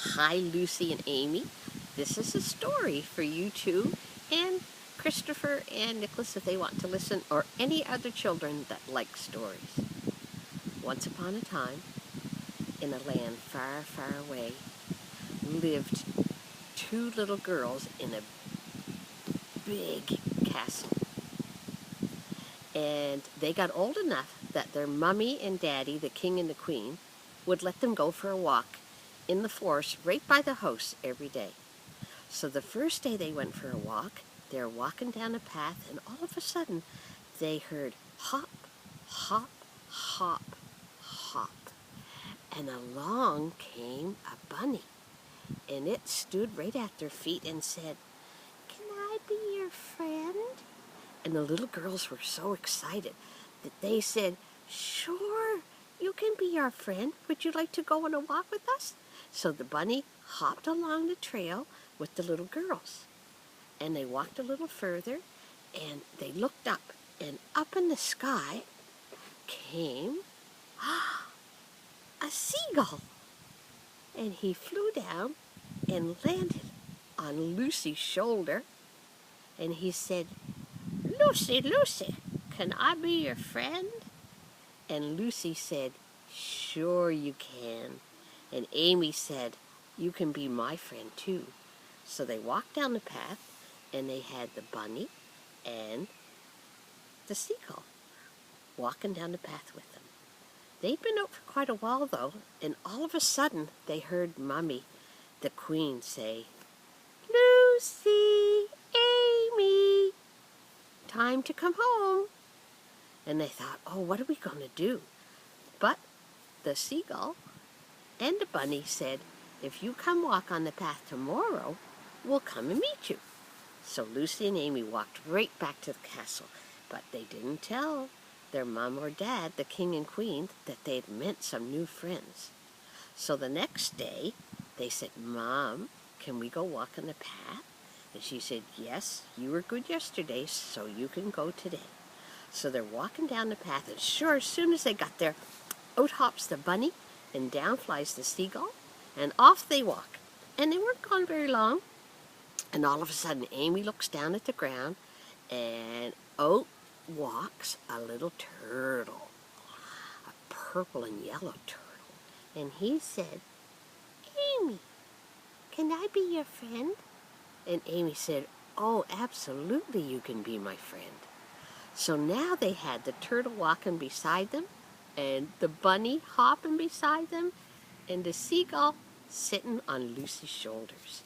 Hi, Lucy and Amy. This is a story for you two and Christopher and Nicholas if they want to listen, or any other children that like stories. Once upon a time, in a land far, far away, lived two little girls in a big castle. And they got old enough that their mummy and daddy, the king and the queen, would let them go for a walk in the forest right by the house every day. So the first day they went for a walk, they were walking down a path, and all of a sudden they heard hop, hop, hop, hop. And along came a bunny, and it stood right at their feet and said, "Can I be your friend?" And the little girls were so excited that they said, "Sure, you can be our friend. Would you like to go on a walk with us?" So the bunny hopped along the trail with the little girls. And they walked a little further, and they looked up, and up in the sky came a seagull. And he flew down and landed on Lucy's shoulder, and he said, "Lucy, Lucy, can I be your friend?" And Lucy said, "Sure you can." And Amy said, "You can be my friend too." So they walked down the path, and they had the bunny and the seagull walking down the path with them. They'd been out for quite a while, though, and all of a sudden they heard Mummy, the queen, say, "Lucy, Amy, time to come home." And they thought, "Oh, what are we going to do?" But the seagull and the bunny said, "If you come walk on the path tomorrow, we'll come and meet you." So Lucy and Amy walked right back to the castle, but they didn't tell their mom or dad, the king and queen, that they'd met some new friends. So the next day, they said, "Mom, can we go walk on the path?" And she said, "Yes, you were good yesterday, so you can go today." So they're walking down the path, and sure, as soon as they got there, out hops the bunny, and down flies the seagull, and off they walk. And they weren't gone very long, and all of a sudden Amy looks down at the ground, and out walks a little turtle, a purple and yellow turtle. And he said, "Amy, can I be your friend?" And Amy said, "Oh, absolutely you can be my friend." So now they had the turtle walking beside them, and the bunny hopping beside them, and the seagull sitting on Lucy's shoulders.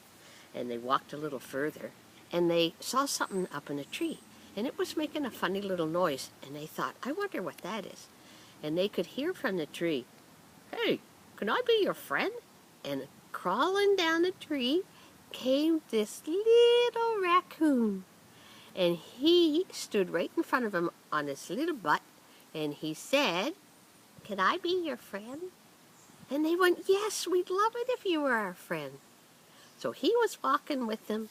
And they walked a little further, and they saw something up in a tree, and it was making a funny little noise, and they thought, "I wonder what that is." And they could hear from the tree, "Hey, can I be your friend?" And crawling down the tree came this little raccoon, and he stood right in front of him on his little butt, and he said, "Can I be your friend?" And they went, "Yes, we'd love it if you were our friend." So he was walking with them,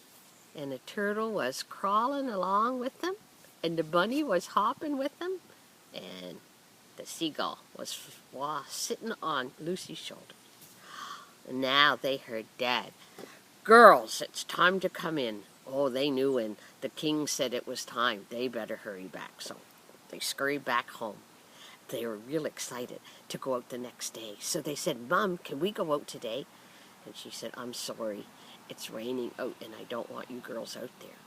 and the turtle was crawling along with them, and the bunny was hopping with them, and the seagull was sitting on Lucy's shoulder. And now they heard Dad, "Girls, it's time to come in." Oh, they knew when the king said it was time, they better hurry back. So they scurried back home. They were real excited to go out the next day. So they said, "Mom, can we go out today?" And she said, "I'm sorry, it's raining out and I don't want you girls out there."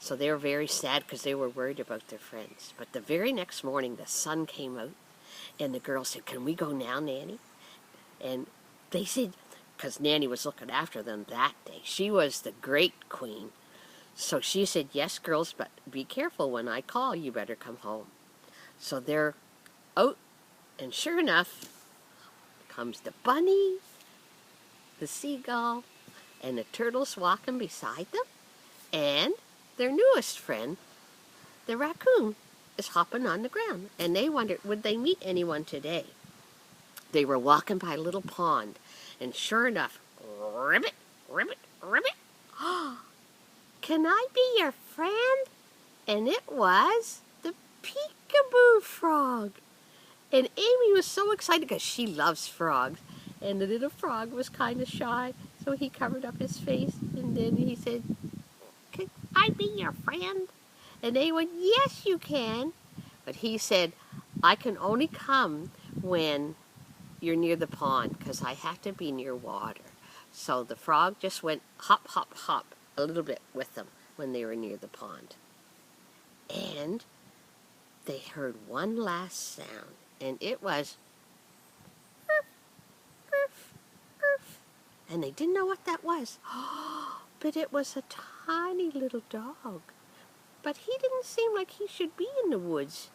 So they were very sad because they were worried about their friends. But the very next morning, the sun came out, and the girls said, "Can we go now, Nanny?" And they said, because Nanny was looking after them that day. She was the great queen. So she said, "Yes, girls, but be careful. When I call, you better come home." So they're out, and sure enough, comes the bunny, the seagull, and the turtles walking beside them, and their newest friend, the raccoon, is hopping on the ground. And they wondered, would they meet anyone today? They were walking by a little pond, and sure enough, ribbit, ribbit, ribbit, "Can I be your friend?" And it was the peekaboo frog. And Amy was so excited because she loves frogs. And the little frog was kind of shy, so he covered up his face, and then he said, "Can I be your friend?" And they went, "Yes, you can." But he said, "I can only come when you're near the pond, because I have to be near water." So the frog just went hop, hop, hop a little bit with them when they were near the pond. And they heard one last sound, and it was "Urf, urf," and they didn't know what that was. But it was a tiny little dog. But he didn't seem like he should be in the woods.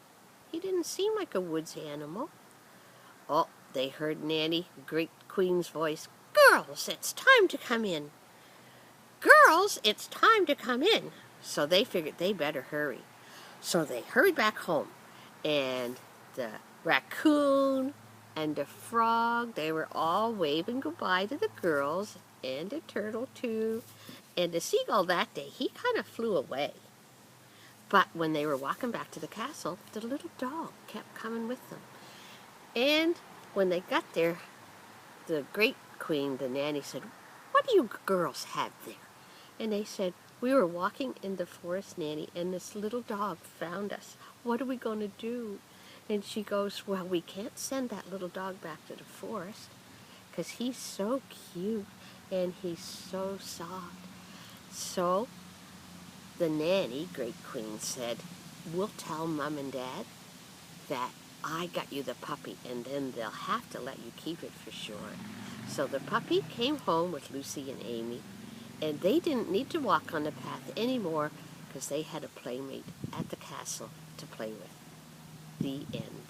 He didn't seem like a woods animal. Oh, they heard Nanny, Great Queen's voice. "Girls, it's time to come in. Girls, it's time to come in." So they figured they better hurry. So they hurried back home. And the raccoon and the frog, they were all waving goodbye to the girls, and the turtle too. And the seagull that day, he kind of flew away. But when they were walking back to the castle, the little dog kept coming with them. And when they got there, the Great Queen, the Nanny, said, "What do you girls have there?" And they said, "We were walking in the forest, Nanny, and this little dog found us. What are we going to do?" And she goes, "Well, we can't send that little dog back to the forest because he's so cute and he's so soft." So the Nanny, Great Queen, said, "We'll tell Mom and Dad that I got you the puppy, and then they'll have to let you keep it for sure." So the puppy came home with Lucy and Amy, and they didn't need to walk on the path anymore because they had a playmate at the castle to play with. The end.